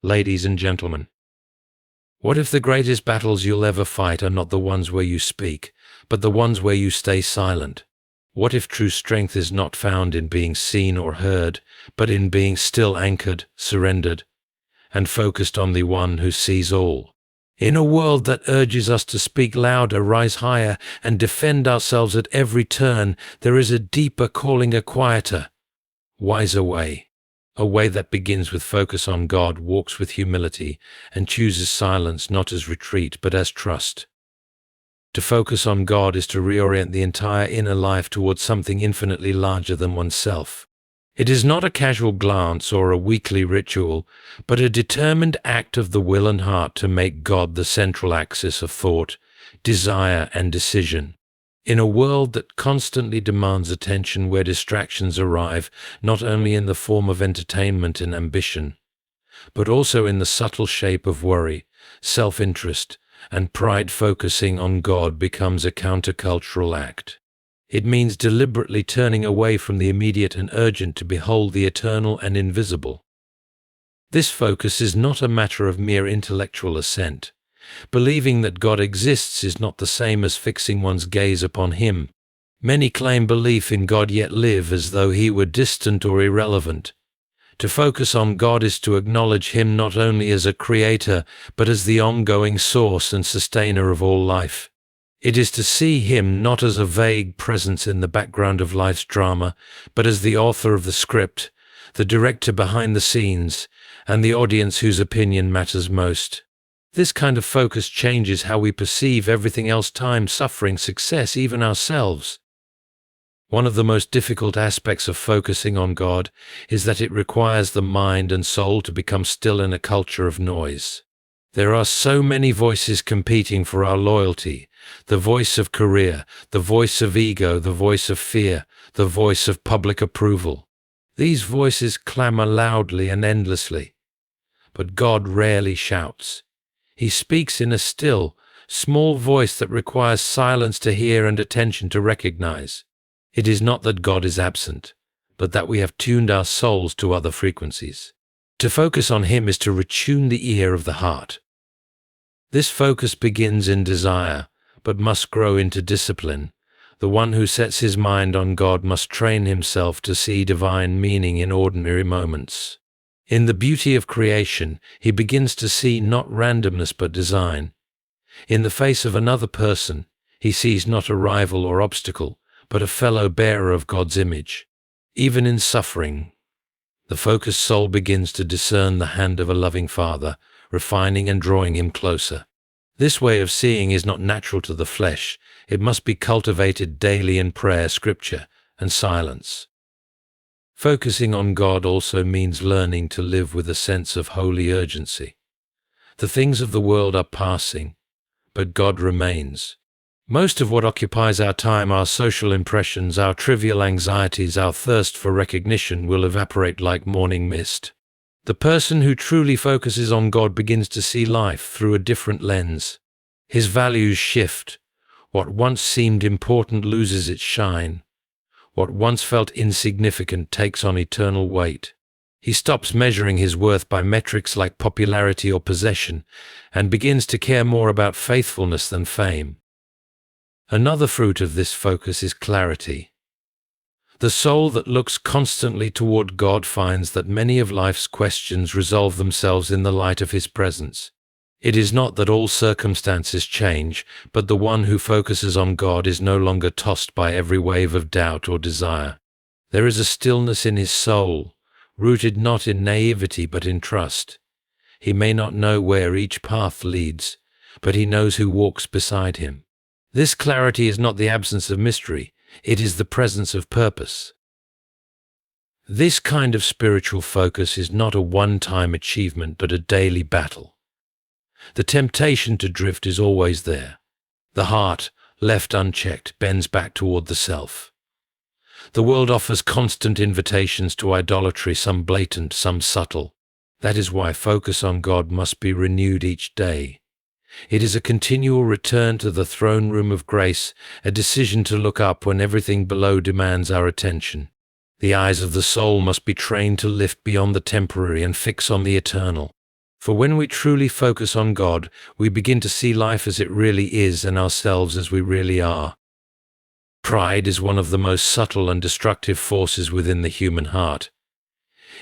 Ladies and gentlemen, what if the greatest battles you'll ever fight are not the ones where you speak, but the ones where you stay silent? What if true strength is not found in being seen or heard, but in being still, anchored, surrendered, and focused on the one who sees all? In a world that urges us to speak louder, rise higher, and defend ourselves at every turn, there is a deeper calling, a quieter, wiser way. A way that begins with focus on God, walks with humility, and chooses silence not as retreat but as trust. To focus on God is to reorient the entire inner life towards something infinitely larger than oneself. It is not a casual glance or a weekly ritual, but a determined act of the will and heart to make God the central axis of thought, desire, and decision. In a world that constantly demands attention, where distractions arrive not only in the form of entertainment and ambition, but also in the subtle shape of worry, self-interest, and pride, focusing on God becomes a countercultural act. It means deliberately turning away from the immediate and urgent to behold the eternal and invisible. This focus is not a matter of mere intellectual assent. Believing that God exists is not the same as fixing one's gaze upon Him. Many claim belief in God yet live as though He were distant or irrelevant. To focus on God is to acknowledge Him not only as a creator, but as the ongoing source and sustainer of all life. It is to see Him not as a vague presence in the background of life's drama, but as the author of the script, the director behind the scenes, and the audience whose opinion matters most. This kind of focus changes how we perceive everything else: time, suffering, success, even ourselves. One of the most difficult aspects of focusing on God is that it requires the mind and soul to become still in a culture of noise. There are so many voices competing for our loyalty: the voice of career, the voice of ego, the voice of fear, the voice of public approval. These voices clamor loudly and endlessly. But God rarely shouts. He speaks in a still, small voice that requires silence to hear and attention to recognize. It is not that God is absent, but that we have tuned our souls to other frequencies. To focus on Him is to retune the ear of the heart. This focus begins in desire, but must grow into discipline. The one who sets his mind on God must train himself to see divine meaning in ordinary moments. In the beauty of creation, he begins to see not randomness but design. In the face of another person, he sees not a rival or obstacle, but a fellow bearer of God's image. Even in suffering, the focused soul begins to discern the hand of a loving Father, refining and drawing him closer. This way of seeing is not natural to the flesh. It must be cultivated daily in prayer, scripture, and silence. Focusing on God also means learning to live with a sense of holy urgency. The things of the world are passing, but God remains. Most of what occupies our time, our social impressions, our trivial anxieties, our thirst for recognition, will evaporate like morning mist. The person who truly focuses on God begins to see life through a different lens. His values shift. What once seemed important loses its shine. What once felt insignificant takes on eternal weight. He stops measuring his worth by metrics like popularity or possession, and begins to care more about faithfulness than fame. Another fruit of this focus is clarity. The soul that looks constantly toward God finds that many of life's questions resolve themselves in the light of His presence. It is not that all circumstances change, but the one who focuses on God is no longer tossed by every wave of doubt or desire. There is a stillness in his soul, rooted not in naivety but in trust. He may not know where each path leads, but he knows who walks beside him. This clarity is not the absence of mystery, it is the presence of purpose. This kind of spiritual focus is not a one-time achievement but a daily battle. The temptation to drift is always there. The heart, left unchecked, bends back toward the self. The world offers constant invitations to idolatry, some blatant, some subtle. That is why focus on God must be renewed each day. It is a continual return to the throne room of grace, a decision to look up when everything below demands our attention. The eyes of the soul must be trained to lift beyond the temporary and fix on the eternal. For when we truly focus on God, we begin to see life as it really is and ourselves as we really are. Pride is one of the most subtle and destructive forces within the human heart.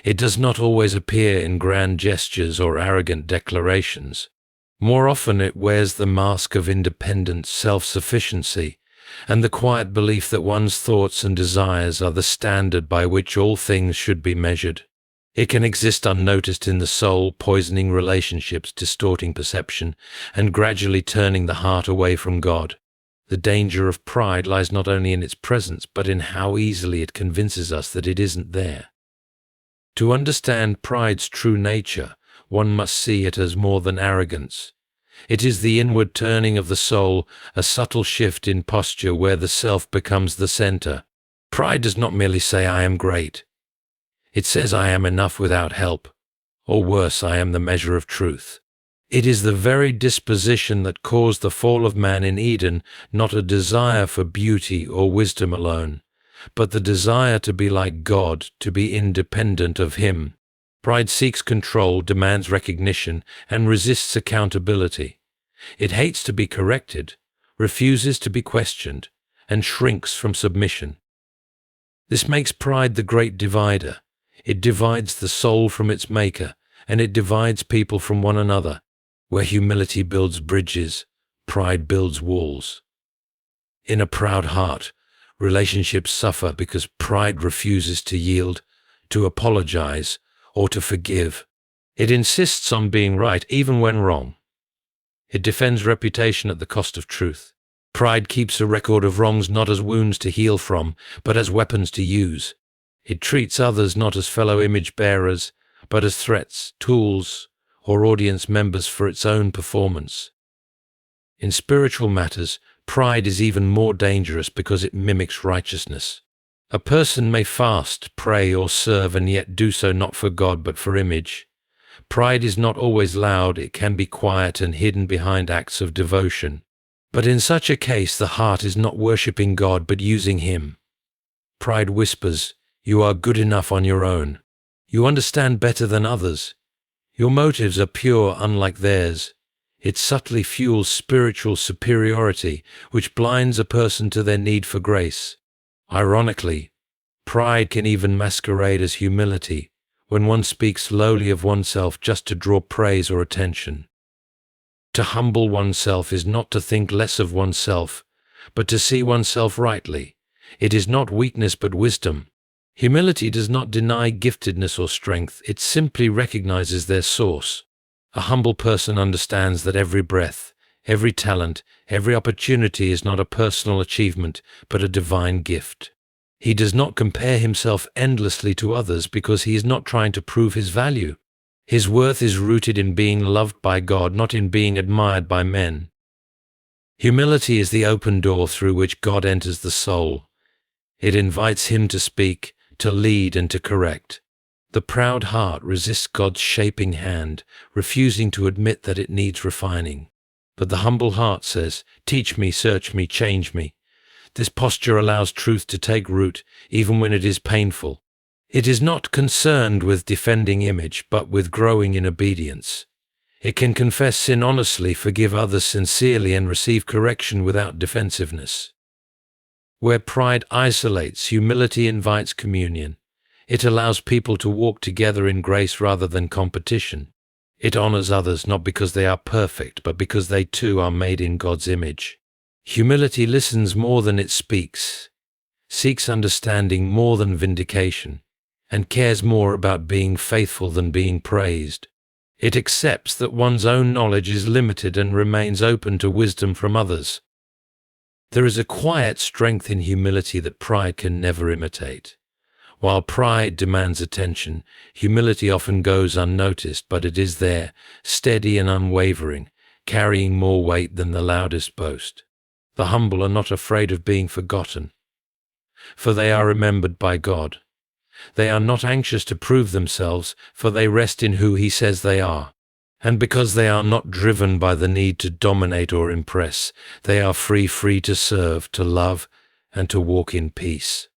It does not always appear in grand gestures or arrogant declarations. More often it wears the mask of independent self-sufficiency and the quiet belief that one's thoughts and desires are the standard by which all things should be measured. It can exist unnoticed in the soul, poisoning relationships, distorting perception, and gradually turning the heart away from God. The danger of pride lies not only in its presence, but in how easily it convinces us that it isn't there. To understand pride's true nature, one must see it as more than arrogance. It is the inward turning of the soul, a subtle shift in posture where the self becomes the center. Pride does not merely say, "I am great." It says, "I am enough without help," or worse, "I am the measure of truth." It is the very disposition that caused the fall of man in Eden, not a desire for beauty or wisdom alone, but the desire to be like God, to be independent of Him. Pride seeks control, demands recognition, and resists accountability. It hates to be corrected, refuses to be questioned, and shrinks from submission. This makes pride the great divider. It divides the soul from its maker, and it divides people from one another. Where humility builds bridges, pride builds walls. In a proud heart, relationships suffer because pride refuses to yield, to apologize, or to forgive. It insists on being right even when wrong. It defends reputation at the cost of truth. Pride keeps a record of wrongs not as wounds to heal from, but as weapons to use. It treats others not as fellow image bearers, but as threats, tools, or audience members for its own performance. In spiritual matters, pride is even more dangerous because it mimics righteousness. A person may fast, pray, or serve and yet do so not for God but for image. Pride is not always loud, it can be quiet and hidden behind acts of devotion. But in such a case, the heart is not worshipping God but using Him. Pride whispers, "You are good enough on your own. You understand better than others. Your motives are pure, unlike theirs." It subtly fuels spiritual superiority, which blinds a person to their need for grace. Ironically, pride can even masquerade as humility when one speaks lowly of oneself just to draw praise or attention. To humble oneself is not to think less of oneself, but to see oneself rightly. It is not weakness but wisdom. Humility does not deny giftedness or strength, it simply recognizes their source. A humble person understands that every breath, every talent, every opportunity is not a personal achievement, but a divine gift. He does not compare himself endlessly to others because he is not trying to prove his value. His worth is rooted in being loved by God, not in being admired by men. Humility is the open door through which God enters the soul. It invites Him to speak, to lead, and to correct. The proud heart resists God's shaping hand, refusing to admit that it needs refining. But the humble heart says, "Teach me, search me, change me." This posture allows truth to take root, even when it is painful. It is not concerned with defending image, but with growing in obedience. It can confess sin honestly, forgive others sincerely, and receive correction without defensiveness. Where pride isolates, humility invites communion. It allows people to walk together in grace rather than competition. It honors others not because they are perfect, but because they too are made in God's image. Humility listens more than it speaks, seeks understanding more than vindication, and cares more about being faithful than being praised. It accepts that one's own knowledge is limited and remains open to wisdom from others. There is a quiet strength in humility that pride can never imitate. While pride demands attention, humility often goes unnoticed, but it is there, steady and unwavering, carrying more weight than the loudest boast. The humble are not afraid of being forgotten, for they are remembered by God. They are not anxious to prove themselves, for they rest in who He says they are. And because they are not driven by the need to dominate or impress, they are free to serve, to love, and to walk in peace.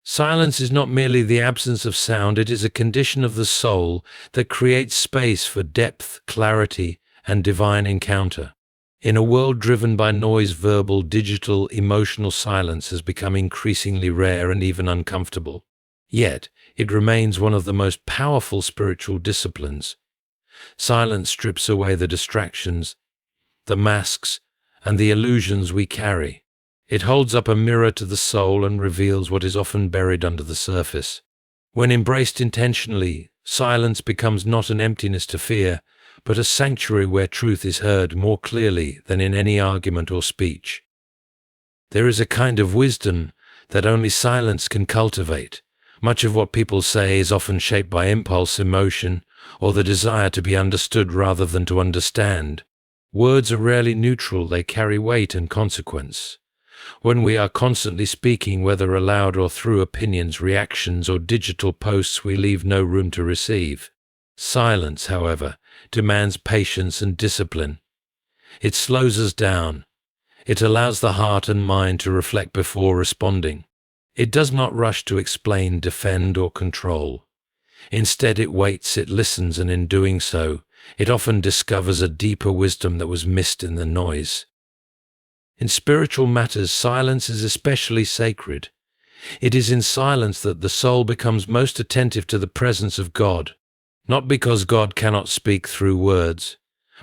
Silence is not merely the absence of sound, it is a condition of the soul that creates space for depth, clarity, and divine encounter. In a world driven by noise, verbal, digital, emotional silence has become increasingly rare and even uncomfortable. Yet, it remains one of the most powerful spiritual disciplines. Silence strips away the distractions, the masks, and the illusions we carry. It holds up a mirror to the soul and reveals what is often buried under the surface. When embraced intentionally, silence becomes not an emptiness to fear, but a sanctuary where truth is heard more clearly than in any argument or speech. There is a kind of wisdom that only silence can cultivate. Much of what people say is often shaped by impulse, emotion, or the desire to be understood rather than to understand. Words are rarely neutral, they carry weight and consequence. When we are constantly speaking, whether aloud or through opinions, reactions, or digital posts, we leave no room to receive. Silence, however, demands patience and discipline. It slows us down. It allows the heart and mind to reflect before responding. It does not rush to explain, defend, or control. Instead, it waits, it listens, and in doing so, it often discovers a deeper wisdom that was missed in the noise. In spiritual matters, silence is especially sacred. It is in silence that the soul becomes most attentive to the presence of God, not because God cannot speak through words,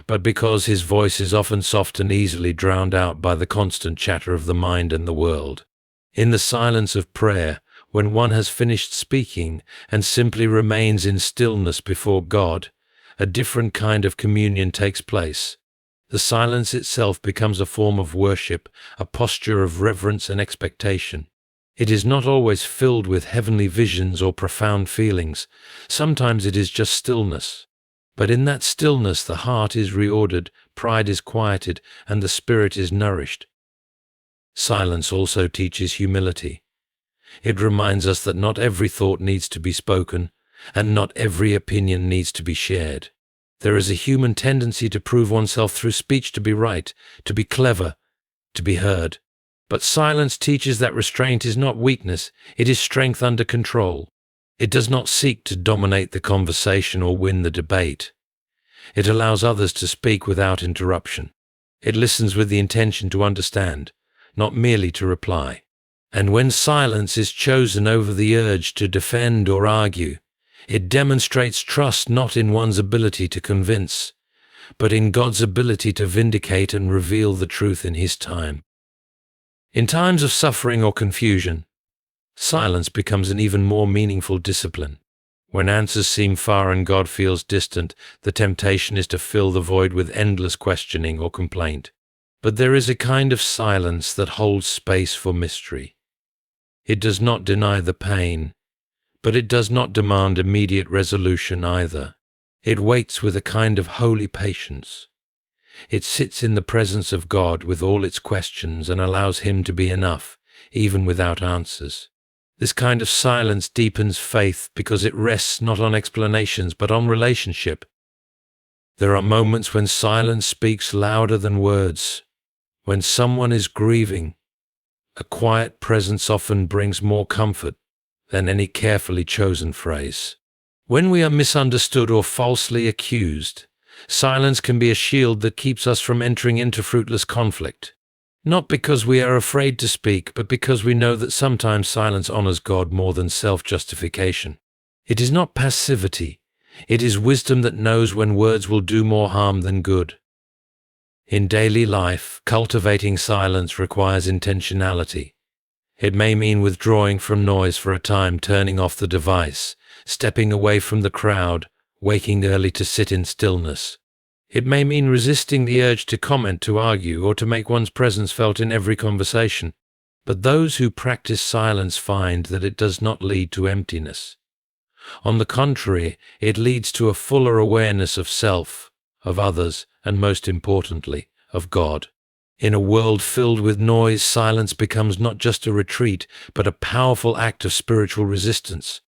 but because his voice is often soft and easily drowned out by the constant chatter of the mind and the world. In the silence of prayer, when one has finished speaking and simply remains in stillness before God, a different kind of communion takes place. The silence itself becomes a form of worship, a posture of reverence and expectation. It is not always filled with heavenly visions or profound feelings. Sometimes it is just stillness. But in that stillness, the heart is reordered, pride is quieted, and the spirit is nourished. Silence also teaches humility. It reminds us that not every thought needs to be spoken, and not every opinion needs to be shared. There is a human tendency to prove oneself through speech, to be right, to be clever, to be heard. But silence teaches that restraint is not weakness, it is strength under control. It does not seek to dominate the conversation or win the debate. It allows others to speak without interruption. It listens with the intention to understand, not merely to reply. And when silence is chosen over the urge to defend or argue, it demonstrates trust not in one's ability to convince, but in God's ability to vindicate and reveal the truth in his time. In times of suffering or confusion, silence becomes an even more meaningful discipline. When answers seem far and God feels distant, the temptation is to fill the void with endless questioning or complaint. But there is a kind of silence that holds space for mystery. It does not deny the pain, but it does not demand immediate resolution either. It waits with a kind of holy patience. It sits in the presence of God with all its questions and allows him to be enough, even without answers. This kind of silence deepens faith because it rests not on explanations but on relationship. There are moments when silence speaks louder than words. When someone is grieving, a quiet presence often brings more comfort than any carefully chosen phrase. When we are misunderstood or falsely accused, silence can be a shield that keeps us from entering into fruitless conflict. Not because we are afraid to speak, but because we know that sometimes silence honors God more than self-justification. It is not passivity. It is wisdom that knows when words will do more harm than good. In daily life, cultivating silence requires intentionality. It may mean withdrawing from noise for a time, turning off the device, stepping away from the crowd, waking early to sit in stillness. It may mean resisting the urge to comment, to argue, or to make one's presence felt in every conversation. But those who practice silence find that it does not lead to emptiness. On the contrary, it leads to a fuller awareness of self, of others, and most importantly, of God. In a world filled with noise, silence becomes not just a retreat, but a powerful act of spiritual resistance.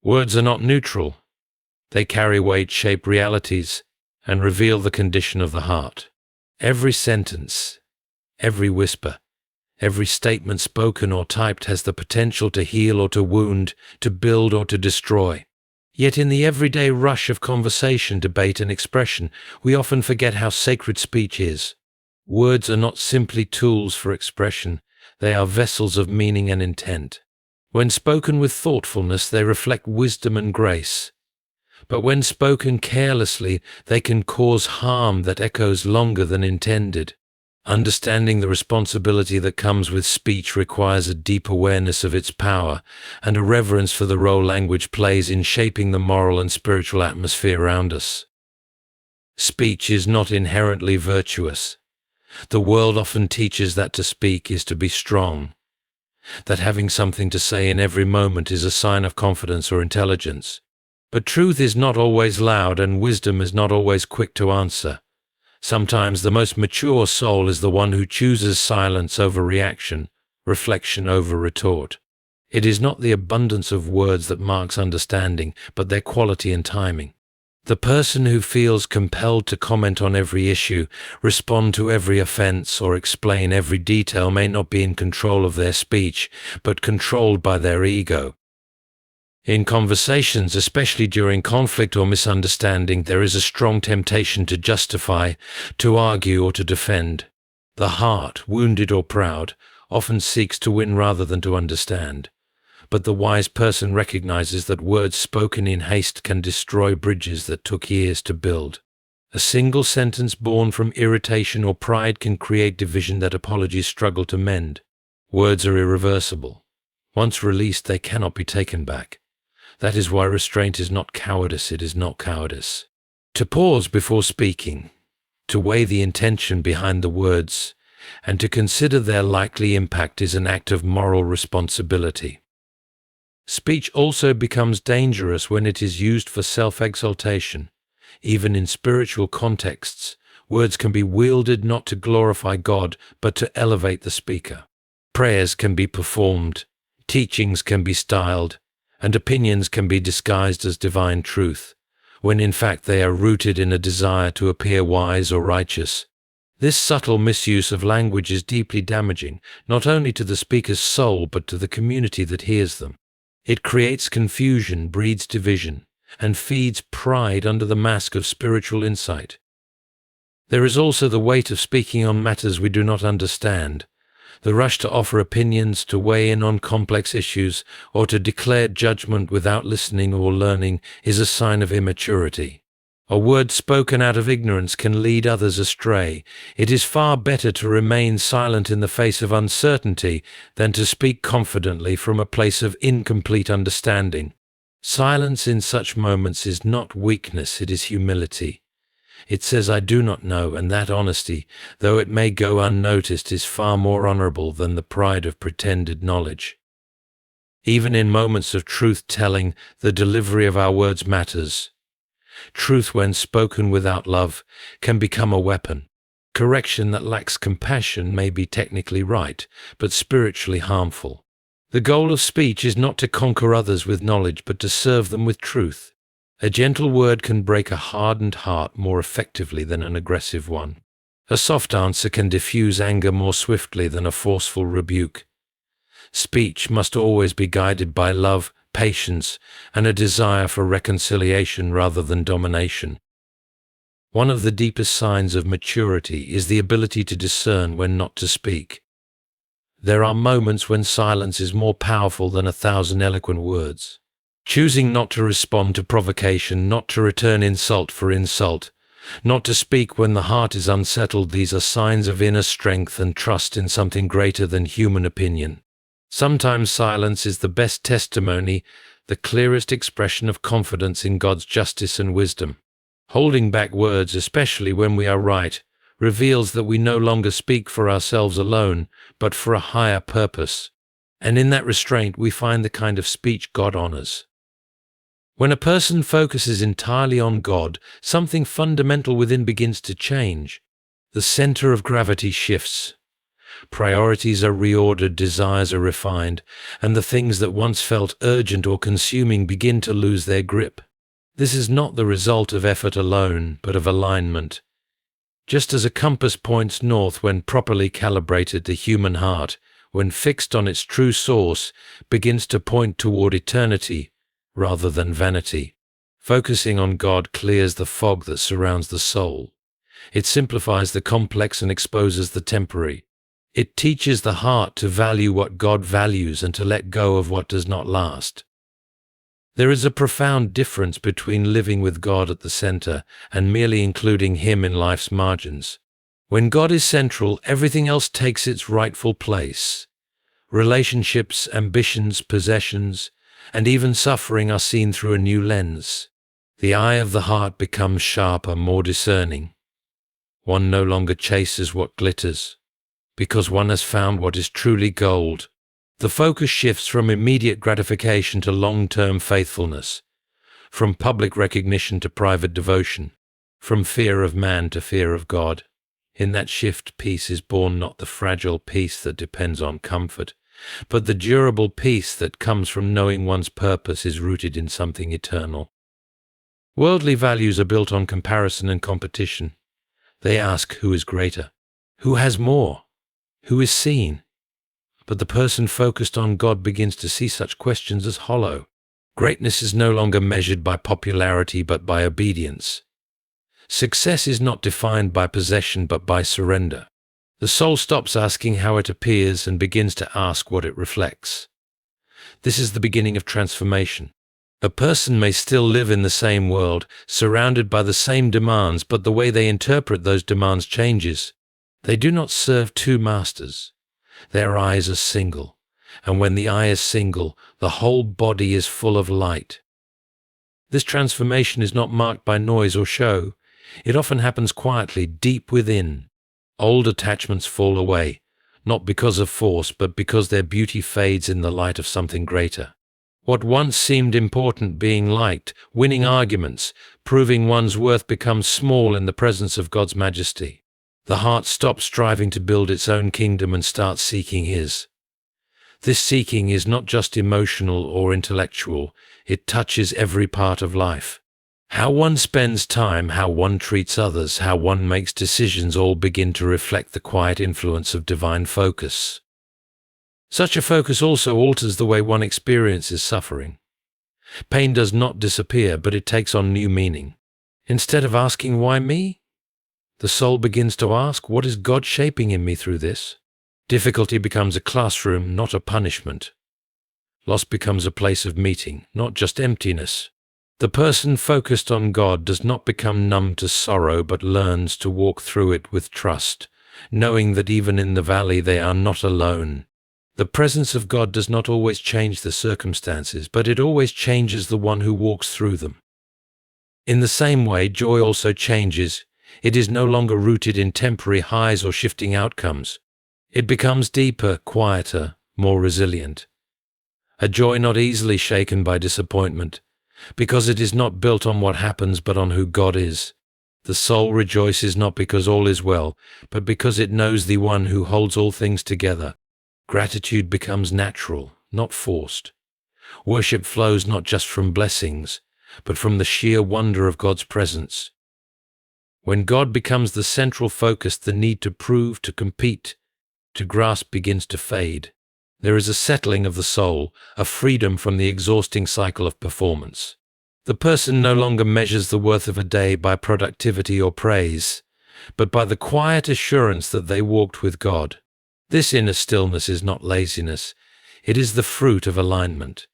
Words are not neutral. They carry weight, shape realities, and reveal the condition of the heart. Every sentence, every whisper, Every statement spoken or typed has the potential to heal or to wound, to build or to destroy. Yet in the everyday rush of conversation, debate, and expression, we often forget how sacred speech is. Words are not simply tools for expression, they are vessels of meaning and intent. When spoken with thoughtfulness, they reflect wisdom and grace. But when spoken carelessly, they can cause harm that echoes longer than intended. Understanding the responsibility that comes with speech requires a deep awareness of its power and a reverence for the role language plays in shaping the moral and spiritual atmosphere around us. Speech is not inherently virtuous. The world often teaches that to speak is to be strong, that having something to say in every moment is a sign of confidence or intelligence. But truth is not always loud, and wisdom is not always quick to answer. Sometimes the most mature soul is the one who chooses silence over reaction, reflection over retort. It is not the abundance of words that marks understanding, but their quality and timing. The person who feels compelled to comment on every issue, respond to every offense, or explain every detail may not be in control of their speech, but controlled by their ego. In conversations, especially during conflict or misunderstanding, there is a strong temptation to justify, to argue, or to defend. The heart, wounded or proud, often seeks to win rather than to understand. But the wise person recognizes that words spoken in haste can destroy bridges that took years to build. A single sentence born from irritation or pride can create division that apologies struggle to mend. Words are irreversible. Once released, they cannot be taken back. That is why restraint is not cowardice, it is not cowardice. To pause before speaking, to weigh the intention behind the words, and to consider their likely impact is an act of moral responsibility. Speech also becomes dangerous when it is used for self-exaltation. Even in spiritual contexts, words can be wielded not to glorify God, but to elevate the speaker. Prayers can be performed, teachings can be styled, and opinions can be disguised as divine truth, when in fact they are rooted in a desire to appear wise or righteous. This subtle misuse of language is deeply damaging, not only to the speaker's soul but to the community that hears them. It creates confusion, breeds division, and feeds pride under the mask of spiritual insight. There is also the weight of speaking on matters we do not understand. The rush to offer opinions, to weigh in on complex issues, or to declare judgment without listening or learning is a sign of immaturity. A word spoken out of ignorance can lead others astray. It is far better to remain silent in the face of uncertainty than to speak confidently from a place of incomplete understanding. Silence in such moments is not weakness, it is humility. It says, "I do not know," and that honesty, though it may go unnoticed, is far more honorable than the pride of pretended knowledge. Even in moments of truth-telling, the delivery of our words matters. Truth, when spoken without love, can become a weapon. Correction that lacks compassion may be technically right, but spiritually harmful. The goal of speech is not to conquer others with knowledge, but to serve them with truth. A gentle word can break a hardened heart more effectively than an aggressive one. A soft answer can diffuse anger more swiftly than a forceful rebuke. Speech must always be guided by love, patience, and a desire for reconciliation rather than domination. One of the deepest signs of maturity is the ability to discern when not to speak. There are moments when silence is more powerful than 1,000 eloquent words. Choosing not to respond to provocation, not to return insult for insult, not to speak when the heart is unsettled, these are signs of inner strength and trust in something greater than human opinion. Sometimes silence is the best testimony, the clearest expression of confidence in God's justice and wisdom. Holding back words, especially when we are right, reveals that we no longer speak for ourselves alone, but for a higher purpose. And in that restraint we find the kind of speech God honors. When a person focuses entirely on God, something fundamental within begins to change. The center of gravity shifts. Priorities are reordered, desires are refined, and the things that once felt urgent or consuming begin to lose their grip. This is not the result of effort alone, but of alignment. Just as a compass points north when properly calibrated, the human heart, when fixed on its true source, begins to point toward eternity rather than vanity. Focusing on God clears the fog that surrounds the soul. It simplifies the complex and exposes the temporary. It teaches the heart to value what God values and to let go of what does not last. There is a profound difference between living with God at the center and merely including Him in life's margins. When God is central, everything else takes its rightful place. Relationships, ambitions, possessions, and even suffering are seen through a new lens. The eye of the heart becomes sharper, more discerning. One no longer chases what glitters, because one has found what is truly gold. The focus shifts from immediate gratification to long-term faithfulness, from public recognition to private devotion, from fear of man to fear of God. In that shift, peace is born, not the fragile peace that depends on comfort, but the durable peace that comes from knowing one's purpose is rooted in something eternal. Worldly values are built on comparison and competition. They ask who is greater, who has more, who is seen. But the person focused on God begins to see such questions as hollow. Greatness is no longer measured by popularity but by obedience. Success is not defined by possession but by surrender. The soul stops asking how it appears and begins to ask what it reflects. This is the beginning of transformation. A person may still live in the same world, surrounded by the same demands, but the way they interpret those demands changes. They do not serve two masters. Their eyes are single, and when the eye is single, the whole body is full of light. This transformation is not marked by noise or show. It often happens quietly, deep within. Old attachments fall away, not because of force, but because their beauty fades in the light of something greater. What once seemed important, being liked, winning arguments, proving one's worth, becomes small in the presence of God's majesty. The heart stops striving to build its own kingdom and starts seeking His. This seeking is not just emotional or intellectual, it touches every part of life. How one spends time, how one treats others, how one makes decisions all begin to reflect the quiet influence of divine focus. Such a focus also alters the way one experiences suffering. Pain does not disappear, but it takes on new meaning. Instead of asking, "Why me?" the soul begins to ask, "What is God shaping in me through this?" Difficulty becomes a classroom, not a punishment. Loss becomes a place of meeting, not just emptiness. The person focused on God does not become numb to sorrow, but learns to walk through it with trust, knowing that even in the valley they are not alone. The presence of God does not always change the circumstances, but it always changes the one who walks through them. In the same way, joy also changes. It is no longer rooted in temporary highs or shifting outcomes. It becomes deeper, quieter, more resilient. A joy not easily shaken by disappointment, because it is not built on what happens but on who God is. The soul rejoices not because all is well, but because it knows the one who holds all things together. Gratitude becomes natural, not forced. Worship flows not just from blessings, but from the sheer wonder of God's presence. When God becomes the central focus, the need to prove, to compete, to grasp begins to fade. There is a settling of the soul, a freedom from the exhausting cycle of performance. The person no longer measures the worth of a day by productivity or praise, but by the quiet assurance that they walked with God. This inner stillness is not laziness, it is the fruit of alignment.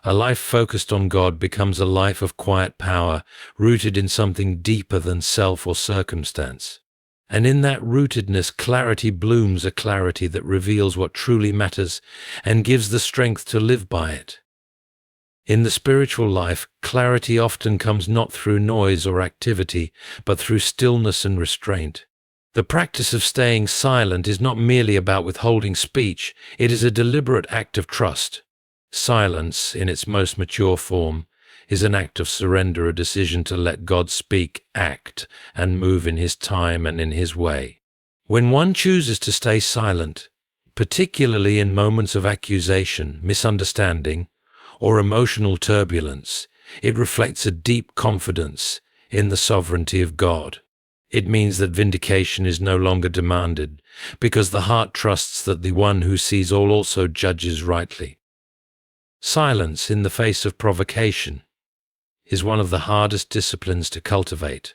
A life focused on God becomes a life of quiet power, rooted in something deeper than self or circumstance. And in that rootedness, clarity blooms, a clarity that reveals what truly matters and gives the strength to live by it. In the spiritual life, clarity often comes not through noise or activity, but through stillness and restraint. The practice of staying silent is not merely about withholding speech, it is a deliberate act of trust. Silence, in its most mature form, is an act of surrender, a decision to let God speak, act, and move in His time and in His way. When one chooses to stay silent, particularly in moments of accusation, misunderstanding, or emotional turbulence, it reflects a deep confidence in the sovereignty of God. It means that vindication is no longer demanded, because the heart trusts that the one who sees all also judges rightly. Silence in the face of provocation is one of the hardest disciplines to cultivate.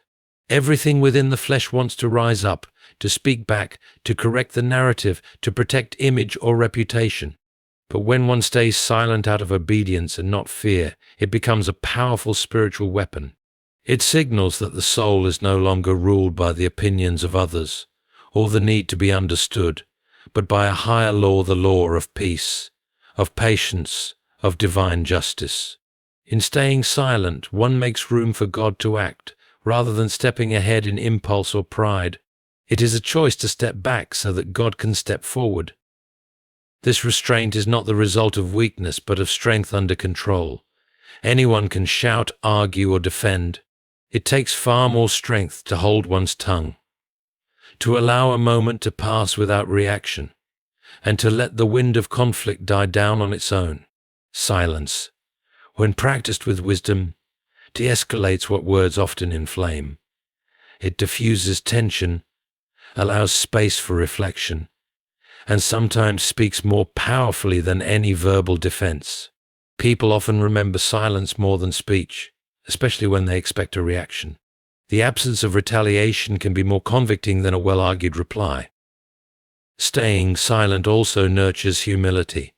Everything within the flesh wants to rise up, to speak back, to correct the narrative, to protect image or reputation. But when one stays silent out of obedience and not fear, it becomes a powerful spiritual weapon. It signals that the soul is no longer ruled by the opinions of others, or the need to be understood, but by a higher law, the law of peace, of patience, of divine justice. In staying silent, one makes room for God to act, rather than stepping ahead in impulse or pride. It is a choice to step back so that God can step forward. This restraint is not the result of weakness, but of strength under control. Anyone can shout, argue, or defend. It takes far more strength to hold one's tongue, to allow a moment to pass without reaction, and to let the wind of conflict die down on its own. Silence, when practiced with wisdom, de-escalates what words often inflame. It diffuses tension, allows space for reflection, and sometimes speaks more powerfully than any verbal defense. People often remember silence more than speech, especially when they expect a reaction. The absence of retaliation can be more convicting than a well-argued reply. Staying silent also nurtures humility.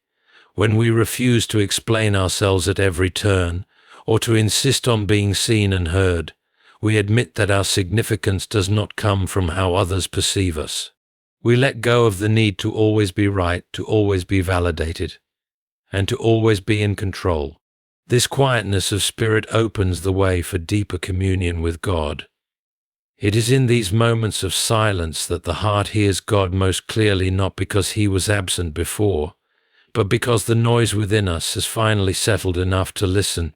When we refuse to explain ourselves at every turn, or to insist on being seen and heard, we admit that our significance does not come from how others perceive us. We let go of the need to always be right, to always be validated, and to always be in control. This quietness of spirit opens the way for deeper communion with God. It is in these moments of silence that the heart hears God most clearly, not because he was absent before, but because the noise within us has finally settled enough to listen.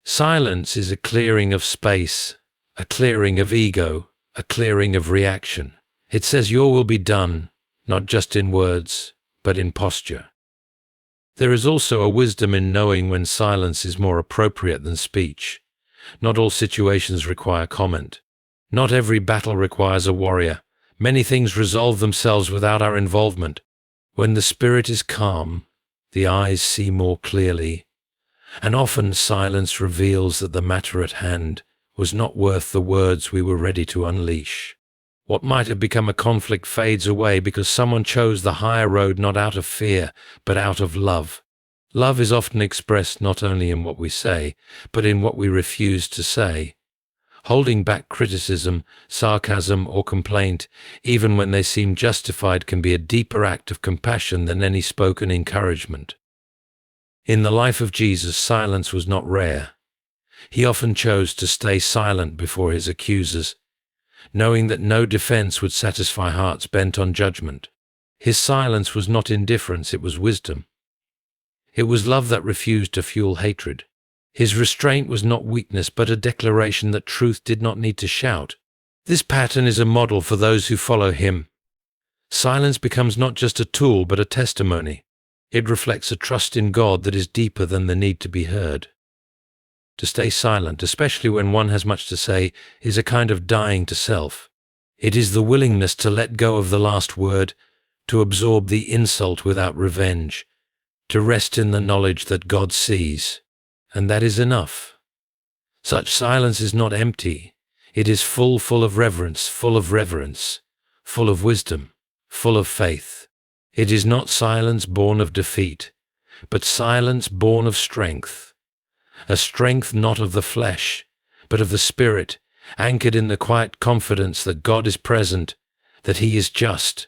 Silence is a clearing of space, a clearing of ego, a clearing of reaction. It says your will be done, not just in words, but in posture. There is also a wisdom in knowing when silence is more appropriate than speech. Not all situations require comment. Not every battle requires a warrior. Many things resolve themselves without our involvement. When the spirit is calm, the eyes see more clearly, and often silence reveals that the matter at hand was not worth the words we were ready to unleash. What might have become a conflict fades away because someone chose the higher road, not out of fear, but out of love. Love is often expressed not only in what we say, but in what we refuse to say. Holding back criticism, sarcasm, or complaint, even when they seem justified, can be a deeper act of compassion than any spoken encouragement. In the life of Jesus, silence was not rare. He often chose to stay silent before his accusers, knowing that no defense would satisfy hearts bent on judgment. His silence was not indifference, it was wisdom. It was love that refused to fuel hatred. His restraint was not weakness, but a declaration that truth did not need to shout. This pattern is a model for those who follow him. Silence becomes not just a tool, but a testimony. It reflects a trust in God that is deeper than the need to be heard. To stay silent, especially when one has much to say, is a kind of dying to self. It is the willingness to let go of the last word, to absorb the insult without revenge, to rest in the knowledge that God sees, and that is enough. Such silence is not empty. It is full of reverence, full of wisdom, full of faith. It is not silence born of defeat, but silence born of strength. A strength not of the flesh, but of the spirit, anchored in the quiet confidence that God is present, that he is just,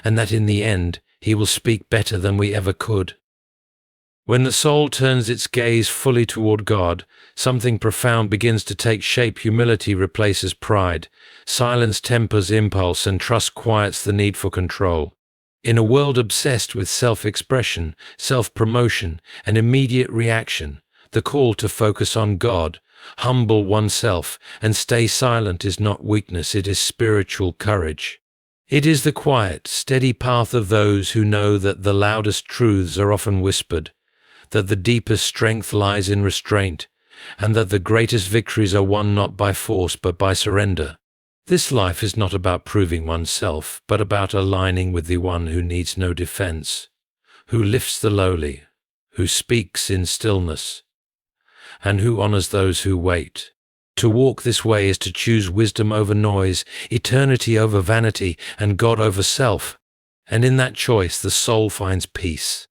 and that in the end he will speak better than we ever could. When the soul turns its gaze fully toward God, something profound begins to take shape. Humility replaces pride, silence tempers impulse, and trust quiets the need for control. In a world obsessed with self-expression, self-promotion, and immediate reaction, the call to focus on God, humble oneself, and stay silent is not weakness, it is spiritual courage. It is the quiet, steady path of those who know that the loudest truths are often whispered, that the deepest strength lies in restraint, and that the greatest victories are won not by force but by surrender. This life is not about proving oneself, but about aligning with the one who needs no defense, who lifts the lowly, who speaks in stillness, and who honors those who wait. To walk this way is to choose wisdom over noise, eternity over vanity, and God over self. And in that choice, the soul finds peace.